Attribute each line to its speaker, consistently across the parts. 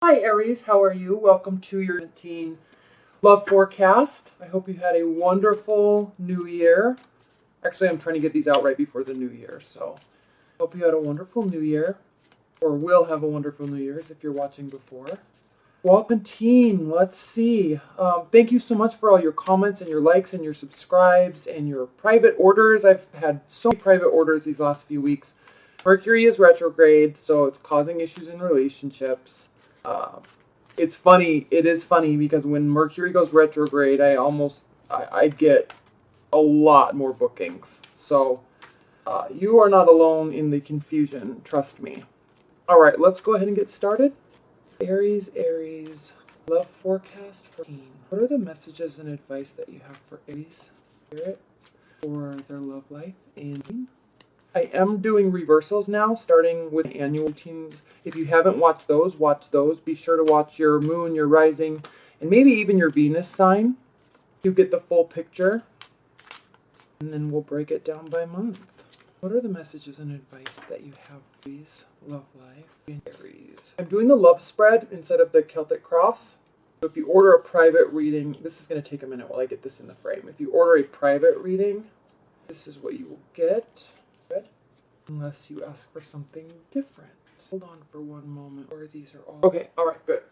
Speaker 1: Hi Aries, how are you? Welcome to your 17 love forecast. I hope you had a wonderful new year. Actually, I'm trying to get these out right before the new year, so hope you had a wonderful new year, or will have a wonderful new year's if you're watching before. Welcome teen, let's see. Thank you so much for all your comments and your likes and your subscribes and your private orders. I've had so many private orders these last few weeks. Mercury is retrograde, so it's causing issues in relationships. It's funny. It is funny because when Mercury goes retrograde, I get a lot more bookings. So you are not alone in the confusion. Trust me. All right, let's go ahead and get started. Aries, love forecast for teen. What are the messages and advice that you have for Aries spirit for their love life and I am doing reversals now, starting with annual routines. If you haven't watched those, watch those. Be sure to watch your moon, your rising, and maybe even your Venus sign to get the full picture. And then we'll break it down by month. What are the messages and advice that you have for Aries love life in Aries? I'm doing the love spread instead of the Celtic cross. So if you order a private reading, this is going to take a minute while I get this in the frame. If you order a private reading, this is what you will get. Unless you ask for something different. Hold on for one moment. Or these are all okay. All right, good.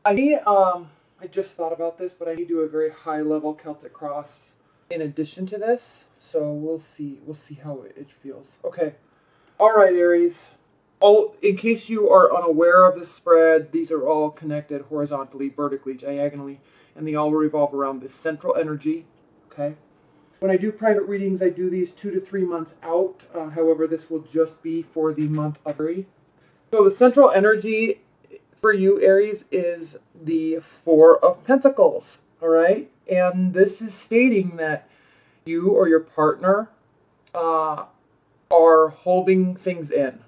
Speaker 1: I just thought about this, but I need to do a very high level Celtic cross in addition to this. So we'll see how it feels. Okay. All right, Aries. In case you are unaware of this spread, these are all connected horizontally, vertically, diagonally, and they all revolve around this central energy. Okay. When I do private readings, I do these 2 to 3 months out. However, this will just be for the month of February. So the central energy for you, Aries, is the Four of Pentacles. All right? And this is stating that you or your partner are holding things in.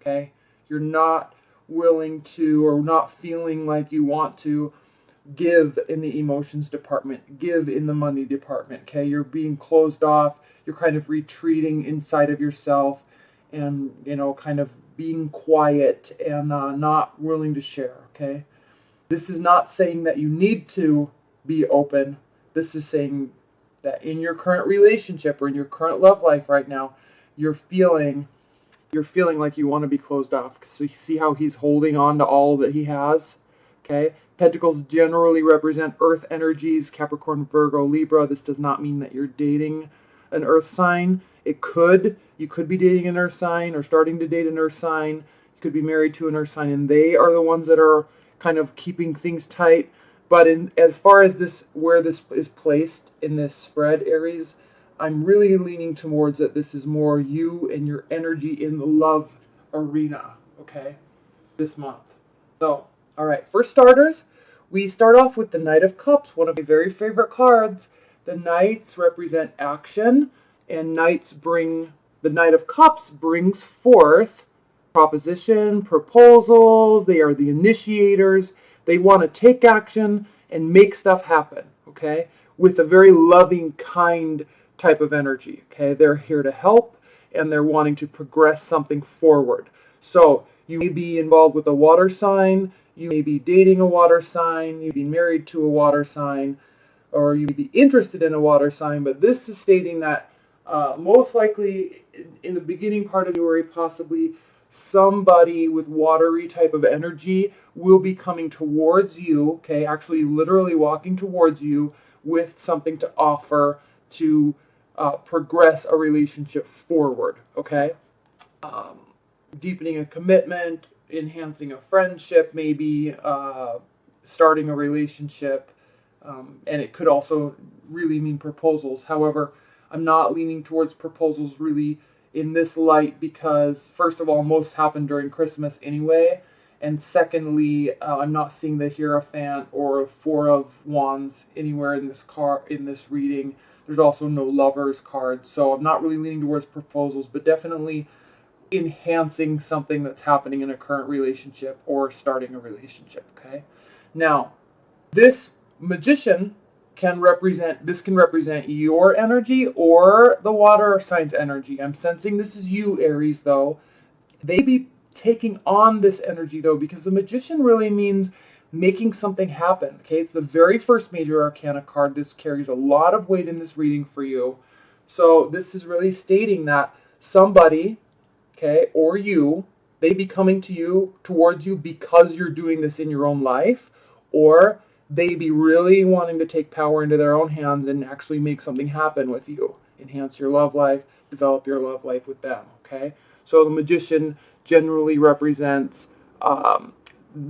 Speaker 1: Okay? You're not willing to or not feeling like you want to give in the emotions department, give in the money department, okay? You're being closed off, you're kind of retreating inside of yourself and, kind of being quiet and not willing to share, okay? This is not saying that you need to be open. This is saying that in your current relationship or in your current love life right now, you're feeling like you want to be closed off. So you see how he's holding on to all that he has, okay? Pentacles generally represent earth energies, Capricorn, Virgo, Libra. This does not mean that you're dating an earth sign. You could be dating an earth sign or starting to date an earth sign. You could be married to an earth sign, and they are the ones that are kind of keeping things tight. But as far as where this is placed in this spread, Aries, I'm really leaning towards that this is more you and your energy in the love arena, okay, this month. So, all right, for starters, we start off with the Knight of Cups, one of my very favorite cards. The Knights represent action, and the Knight of Cups brings forth proposition, proposals. They are the initiators. They want to take action and make stuff happen, okay, with a very loving, kind type of energy, okay? They're here to help, and they're wanting to progress something forward. So you may be involved with a water sign, you may be dating a water sign, you may be married to a water sign, or you may be interested in a water sign, but this is stating that most likely in the beginning part of January, possibly somebody with watery type of energy will be coming towards you, okay, actually literally walking towards you with something to offer to progress a relationship forward, okay? Deepening a commitment, enhancing a friendship, maybe starting a relationship, and it could also really mean proposals. However, I'm not leaning towards proposals really in this light because, first of all, most happen during Christmas anyway, and secondly, I'm not seeing the Hierophant or Four of Wands anywhere in this reading. There's also no Lovers card, so I'm not really leaning towards proposals, but definitely enhancing something that's happening in a current relationship or starting a relationship, okay? Now, this Magician can represent your energy or the water sign's energy. I'm sensing this is you, Aries, though. They be taking on this energy though, because the Magician really means making something happen. Okay, it's the very first major arcana card. This carries a lot of weight in this reading for you. So this is really stating that somebody, okay, or you, they be coming to you, towards you, because you're doing this in your own life, or they be really wanting to take power into their own hands and actually make something happen with you, enhance your love life, develop your love life with them. Okay, so the Magician generally represents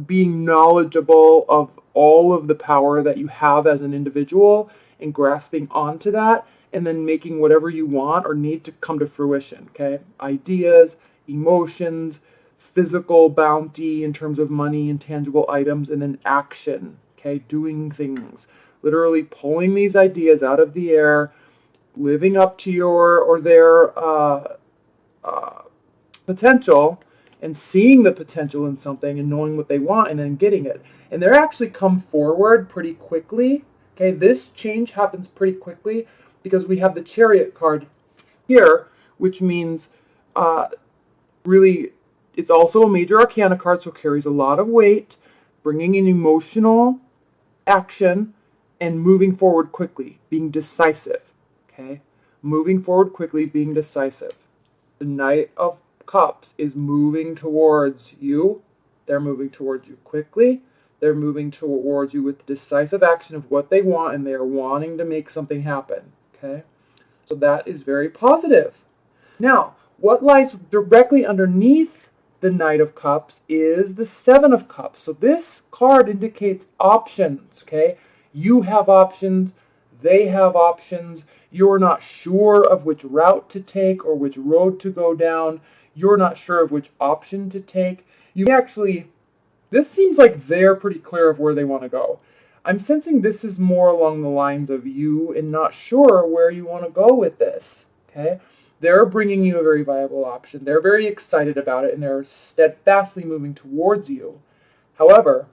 Speaker 1: being knowledgeable of all of the power that you have as an individual and grasping onto that, and then making whatever you want or need to come to fruition. Okay, ideas, emotions, physical bounty in terms of money and tangible items, and then action. Okay, doing things, literally pulling these ideas out of the air, living up to your or their potential, and seeing the potential in something and knowing what they want and then getting it. And they're actually come forward pretty quickly. Okay, this change happens pretty quickly because we have the Chariot card here, which means really it's also a major arcana card, so carries a lot of weight, bringing in emotional action and moving forward quickly, being decisive. Okay, moving forward quickly, being decisive. The Knight of Cups is moving towards you. They're moving towards you quickly. They're moving towards you with decisive action of what they want, and they're wanting to make something happen. Okay, so that is very positive. Now, what lies directly underneath the Knight of Cups is the Seven of Cups. So this card indicates options. Okay, you have options. They have options. You're not sure of which route to take or which road to go down. You're not sure of which option to take. You actually, this seems like they're pretty clear of where they want to go. I'm sensing this is more along the lines of you and not sure where you want to go with this. Okay, they're bringing you a very viable option. They're very excited about it and they're steadfastly moving towards you. However,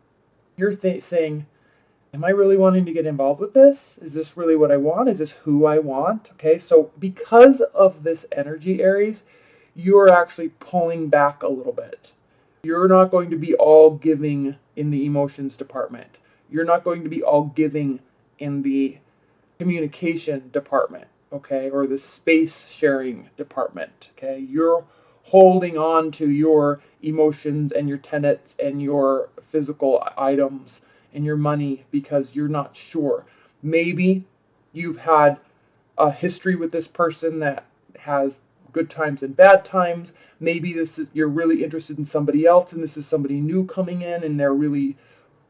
Speaker 1: you're saying, am I really wanting to get involved with this? Is this really what I want? Is this who I want? Okay, so because of this energy, Aries, you're actually pulling back a little bit. You're not going to be all giving in the emotions department. You're not going to be all giving in the communication department, okay, or the space sharing department, okay? You're holding on to your emotions and your tenets and your physical items and your money because you're not sure. Maybe you've had a history with this person that has good times and bad times. Maybe this is, you're really interested in somebody else and this is somebody new coming in and they're really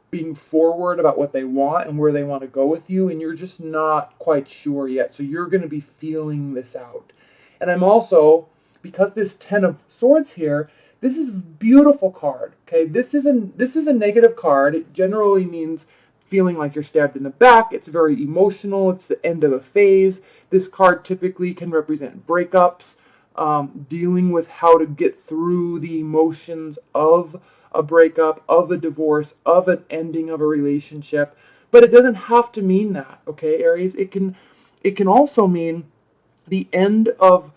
Speaker 1: being forward about what they want and where they want to go with you, and you're just not quite sure yet. So you're going to be feeling this out. And I'm also, because this Ten of Swords here, this is a beautiful card. Okay, this is a negative card. It generally means feeling like you're stabbed in the back. It's very emotional. It's the end of a phase. This card typically can represent breakups, dealing with how to get through the emotions of a breakup, of a divorce, of an ending of a relationship. But it doesn't have to mean that, okay, Aries? It can also mean the end of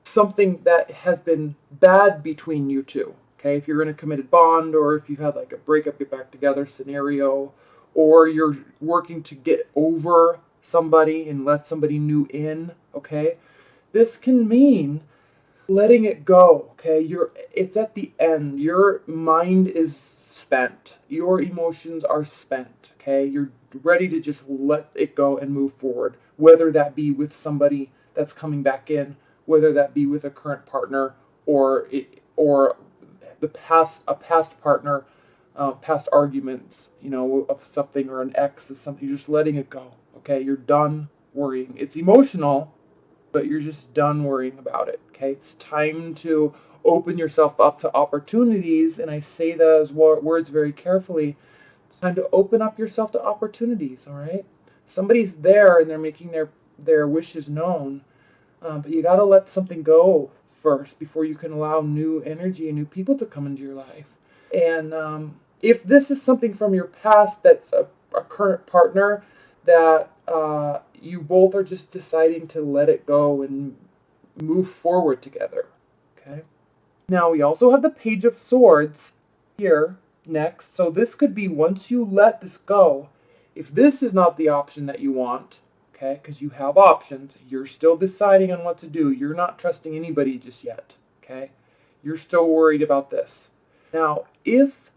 Speaker 1: something that has been bad between you two. Okay, if you're in a committed bond, or if you've had like a breakup, get back together scenario, or you're working to get over somebody and let somebody new in, okay? This can mean letting it go, okay? It's at the end. Your mind is spent. Your emotions are spent, okay? You're ready to just let it go and move forward, whether that be with somebody that's coming back in, whether that be with a current partner or a past partner, past arguments, of something, or an ex is something. You're just letting it go, okay? You're done worrying. It's emotional, but you're just done worrying about it, okay? It's time to open yourself up to opportunities, and I say those words very carefully. It's time to open up yourself to opportunities, all right? Somebody's there, and they're making their wishes known, but you got to let something go first before you can allow new energy and new people to come into your life. And if this is something from your past that's a current partner that you both are just deciding to let it go and move forward together, okay? Now we also have the Page of Swords here next. So this could be once you let this go, if this is not the option that you want, okay, because you have options, you're still deciding on what to do. You're not trusting anybody just yet, okay? You're still worried about this. Now, if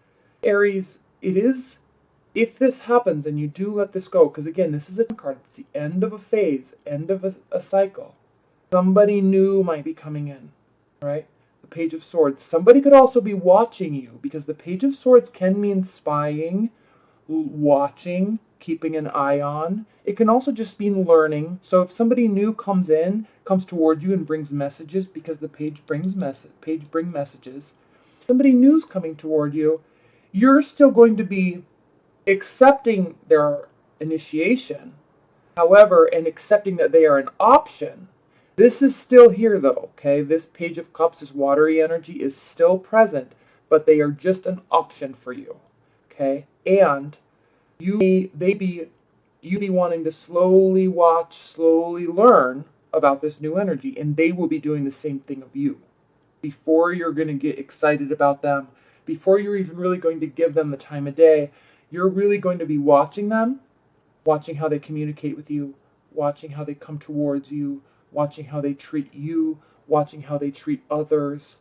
Speaker 1: Aries, if this happens and you do let this go, because again, this is a card, it's the end of a phase, end of a cycle. Somebody new might be coming in, right? The Page of Swords. Somebody could also be watching you, because the Page of Swords can mean spying, watching, keeping an eye on. It can also just mean learning. So if somebody new comes towards you and brings messages, because the page brings messages. Somebody new's coming toward you, you're still going to be accepting their initiation, however, and accepting that they are an option. This is still here though, okay? This Page of Cups, this watery energy is still present, but they are just an option for you, okay? And you be wanting to slowly watch, slowly learn about this new energy, and they will be doing the same thing of you. Before you're going to get excited about them, before you're even really going to give them the time of day, you're really going to be watching them, watching how they communicate with you, watching how they come towards you, watching how they treat you, watching how they treat others,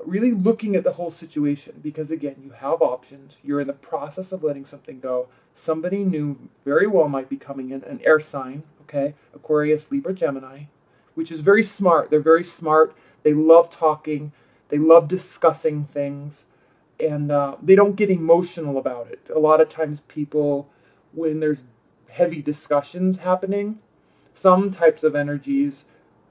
Speaker 1: really looking at the whole situation, because again, you have options. You're in the process of letting something go. Somebody new very well might be coming in, an air sign, okay? Aquarius, Libra, Gemini, which is very smart. They're very smart. They love talking. They love discussing things, and they don't get emotional about it. A lot of times people, when there's heavy discussions happening, some types of energies,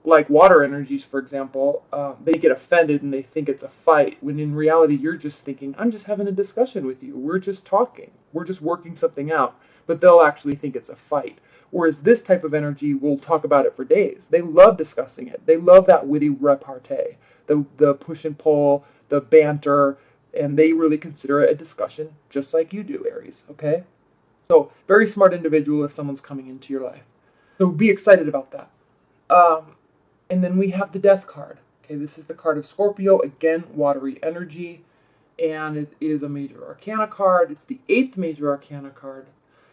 Speaker 1: like water energies, for example, they get offended and they think it's a fight, when in reality, you're just thinking, I'm just having a discussion with you. We're just talking. We're just working something out. But they'll actually think it's a fight. Whereas this type of energy, we'll talk about it for days. They love discussing it. They love that witty repartee, the push and pull, the banter, and they really consider it a discussion, just like you do, Aries, okay? So, very smart individual if someone's coming into your life. So be excited about that. And then we have the Death card. Okay, this is the card of Scorpio. Again, watery energy. And it is a major arcana card. It's the 8th major arcana card.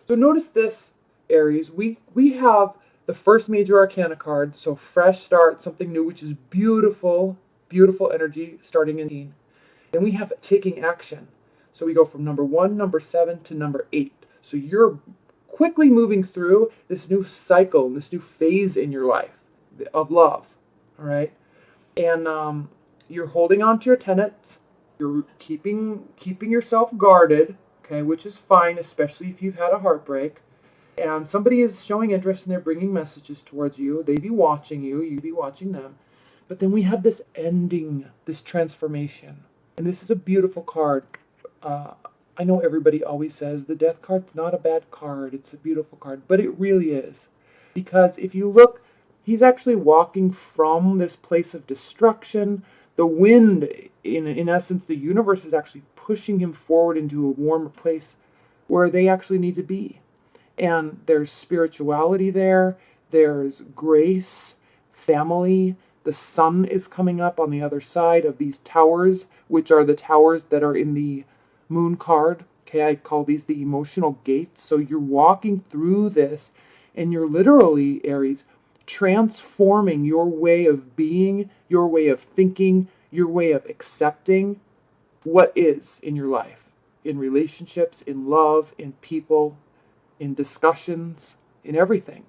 Speaker 1: So notice this, Aries. We have the first major arcana card. So fresh start, something new, which is beautiful, beautiful energy starting in 18. Then we have taking action. So we go from number 1, number 7 to number 8. So you're quickly moving through this new cycle, this new phase in your life of love, all right? And you're holding on to your tenets. You're keeping yourself guarded, okay, which is fine, especially if you've had a heartbreak. And somebody is showing interest and they're bringing messages towards you. They be watching you. You be watching them. But then we have this ending, this transformation. And this is a beautiful card. I know everybody always says the Death card's not a bad card. It's a beautiful card. But it really is. Because if you look, he's actually walking from this place of destruction. The wind, in essence, the universe is actually pushing him forward into a warmer place where they actually need to be. And there's spirituality there. There's grace, family. The sun is coming up on the other side of these towers, which are the towers that are in the Moon card. Okay, I call these the emotional gates. So you're walking through this, and you're literally, Aries, transforming your way of being, your way of thinking, your way of accepting what is in your life, in relationships, in love, in people, in discussions, in everything.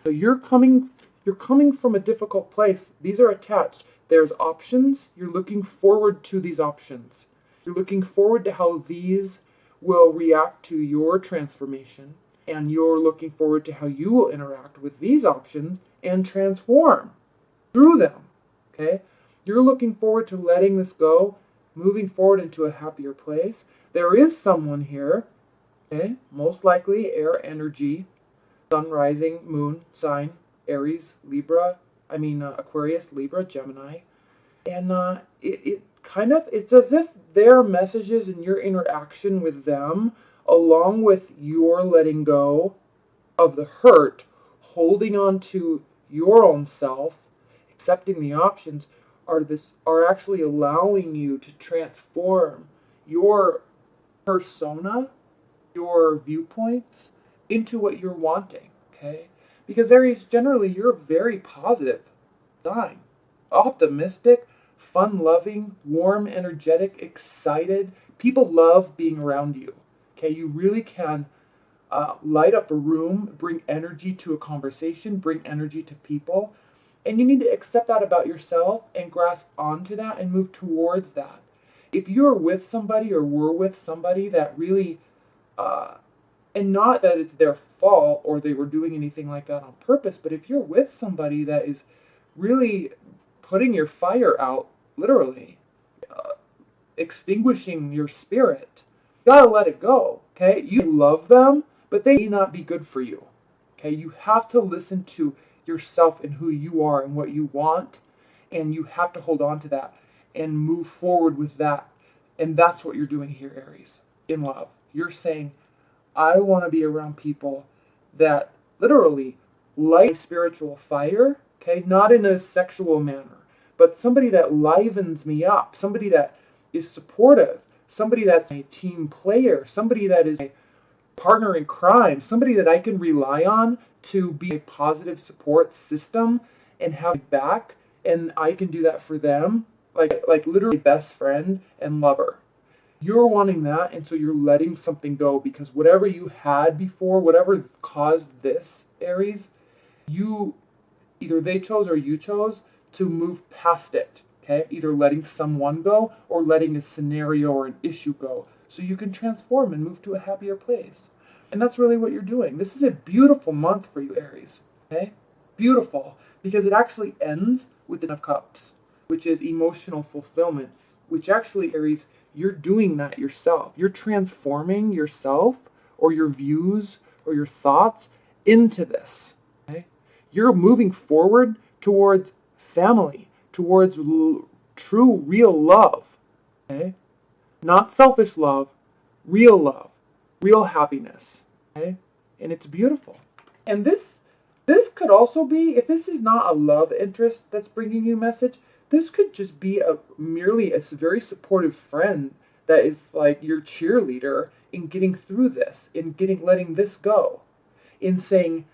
Speaker 1: So you're coming from a difficult place. These are attached. There's options. You're looking forward to these options. You're looking forward to how these will react to your transformation, and you're looking forward to how you will interact with these options and transform through them, okay? You're looking forward to letting this go, moving forward into a happier place. There is someone here, okay? Most likely air energy, sun, rising, moon, sign, Aries, Aquarius, Libra, Gemini. And it's as if their messages and your interaction with them, along with your letting go of the hurt, holding on to your own self, accepting the options, are actually allowing you to transform your persona, your viewpoints into what you're wanting, okay? Because Aries, generally, you're a very positive sign. Optimistic, fun-loving, warm, energetic, excited. People love being around you, okay? You really can light up a room, bring energy to a conversation, bring energy to people. And you need to accept that about yourself and grasp onto that and move towards that. If you're with somebody or were with somebody that really, and not that it's their fault or they were doing anything like that on purpose, but if you're with somebody that is really putting your fire out, literally, extinguishing your spirit, you gotta let it go, okay? You love them, but they may not be good for you, okay? You have to listen to yourself and who you are and what you want, and you have to hold on to that and move forward with that. And that's what you're doing here, Aries, in love. You're saying, I want to be around people that literally light spiritual fire, okay? Not in a sexual manner, but somebody that livens me up, somebody that is supportive, somebody that's a team player, somebody that is a partner in crime, somebody that I can rely on to be a positive support system and have back, and I can do that for them, like literally best friend and lover. You're wanting that, and so you're letting something go because whatever you had before, whatever caused this, Aries, you either they chose or you chose to move past it. Okay, either letting someone go or letting a scenario or an issue go so you can transform and move to a happier place. And that's really what you're doing. This is a beautiful month for you, Aries. Okay? Beautiful. Because it actually ends with the Ten of Cups, which is emotional fulfillment, which actually, Aries, you're doing that yourself. You're transforming yourself or your views or your thoughts into this. Okay? You're moving forward towards family, towards true, real love. Okay? Not selfish love, real happiness. Okay? And it's beautiful. And this could also be, if this is not a love interest that's bringing you a message, this could just be merely a very supportive friend that is like your cheerleader in getting through this, in letting this go, in saying,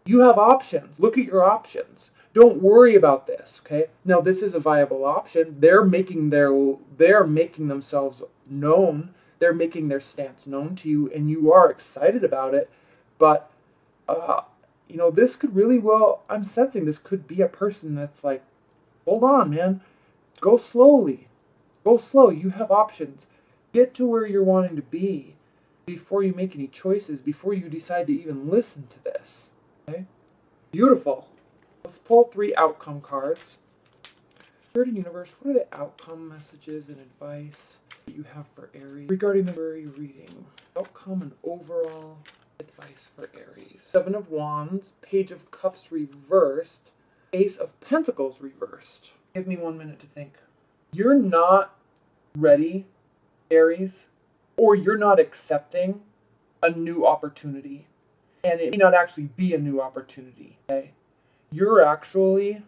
Speaker 1: you have options. Look at your options. Don't worry about this, okay? Now, this is a viable option. They're making themselves known. They're making their stance known to you, and you are excited about it. But, this could really I'm sensing this could be a person that's like, hold on, man. Go slowly. Go slow. You have options. Get to where you're wanting to be before you make any choices, before you decide to even listen to this, okay? Beautiful. Let's pull 3 outcome cards. Spirit and Universe, what are the outcome messages and advice that you have for Aries regarding the very reading? Outcome and overall advice for Aries. 7 of Wands, Page of Cups reversed, Ace of Pentacles reversed. Give me 1 minute to think. You're not ready, Aries, or you're not accepting a new opportunity. And it may not actually be a new opportunity, okay? You're actually,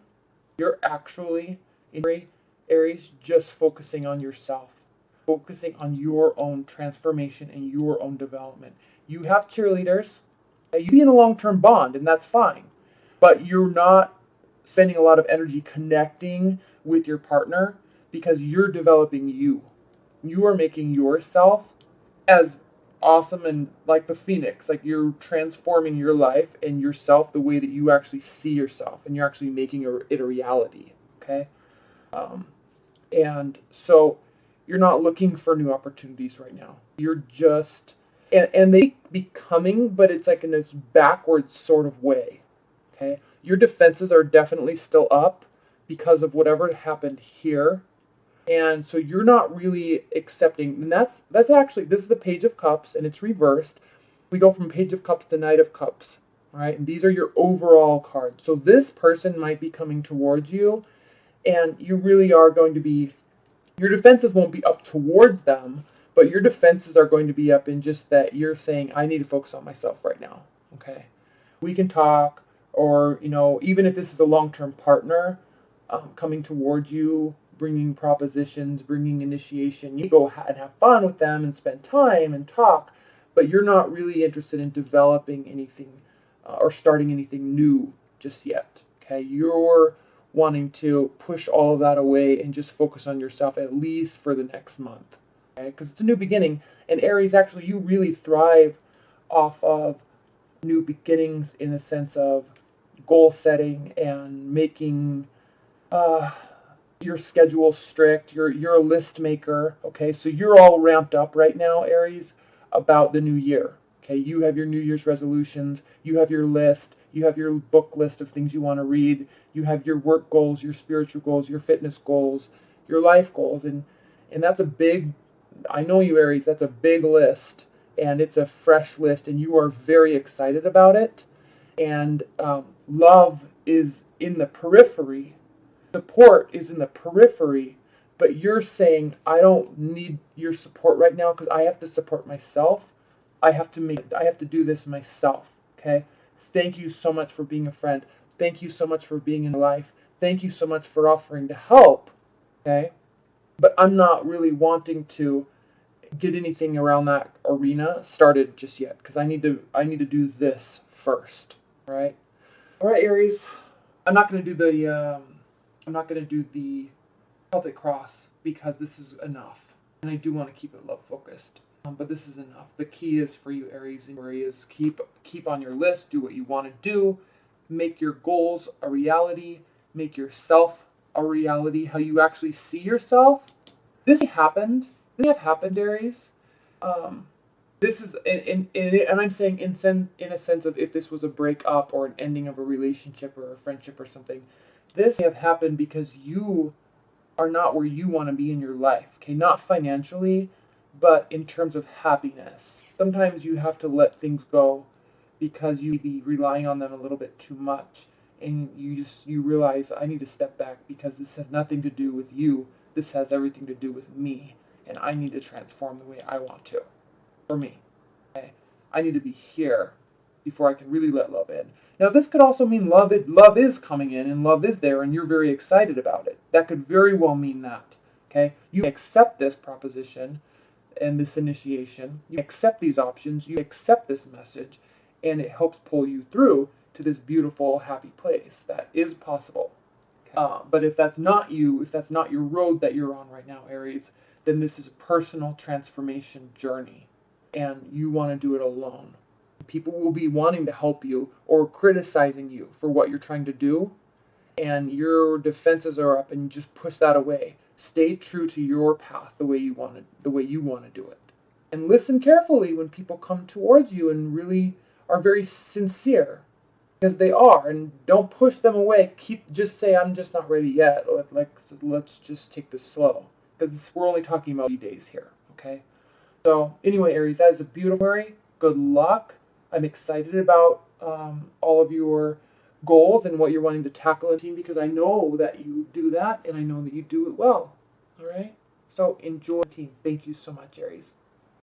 Speaker 1: in Aries, just focusing on yourself, focusing on your own transformation and your own development. You have cheerleaders. You be in a long-term bond, and that's fine. But you're not spending a lot of energy connecting with your partner because you're developing you. You are making yourself as awesome and like the phoenix, like you're transforming your life and yourself the way that you actually see yourself, and you're actually making it a reality, okay? And so you're not looking for new opportunities right now. You're just, and they be coming, but it's like in this backwards sort of way, okay? Your defenses are definitely still up because of whatever happened here. And so you're not really accepting, and that's actually, this is the Page of Cups, and it's reversed. We go from Page of Cups to Knight of Cups, all right? And these are your overall cards. So this person might be coming towards you, and you really are going to be, your defenses won't be up towards them, but your defenses are going to be up in just that you're saying, I need to focus on myself right now, okay? We can talk, or, even if this is a long-term partner, coming towards you, bringing propositions, bringing initiation. You go and have fun with them and spend time and talk, but you're not really interested in developing anything or starting anything new just yet. Okay, you're wanting to push all of that away and just focus on yourself at least for the next month. Okay, because it's a new beginning, and Aries, actually, you really thrive off of new beginnings in a sense of goal setting and making your schedule strict. You're a list maker. Okay, so you're all ramped up right now, Aries, about the new year. Okay, you have your New Year's resolutions, you have your list, you have your book list of things you want to read, you have your work goals, your spiritual goals, your fitness goals, your life goals, and that's a big, I know you, Aries, that's a big list, and it's a fresh list, and you are very excited about it. And love is in the periphery, support is in the periphery, but you're saying, I don't need your support right now because I have to support myself. I have to do this myself. Okay? Thank you so much for being a friend. Thank you so much for being in life. Thank you so much for offering to help. Okay? But I'm not really wanting to get anything around that arena started just yet because I need to do this first. All right? All right, Aries. I'm not going to do the Celtic cross because this is enough. And I do want to keep it love focused. But this is enough. The key is for you, Aries, keep on your list, do what you want to do, make your goals a reality, make yourself a reality, how you actually see yourself. This happened, Aries. This is, and I'm saying in a sense of if this was a breakup or an ending of a relationship or a friendship or something, this may have happened because you are not where you want to be in your life. Okay, not financially, but in terms of happiness. Sometimes you have to let things go because you be relying on them a little bit too much, and you realize I need to step back because this has nothing to do with you. This has everything to do with me, and I need to transform the way I want to. For me, okay? I need to be here before I can really let love in. Now, this could also mean love is coming in and love is there, and you're very excited about it. That could very well mean that. Okay, you accept this proposition and this initiation, you accept these options, you accept this message, and it helps pull you through to this beautiful, happy place that is possible. But if that's not you, if that's not your road that you're on right now, Aries, then this is a personal transformation journey, and you want to do it alone. People will be wanting to help you or criticizing you for what you're trying to do, and your defenses are up, and you just push that away. Stay true to your path the way you want to do it. And listen carefully when people come towards you and really are very sincere, because they are, and don't push them away. Just say, I'm just not ready yet. Let's just take this slow, because we're only talking about 30 days here, okay? So anyway, Aries, that is a beautiful Aries. Good luck. I'm excited about all of your goals and what you're wanting to tackle in team, because I know that you do that, and I know that you do it well. All right? So enjoy team. Thank you so much, Aries.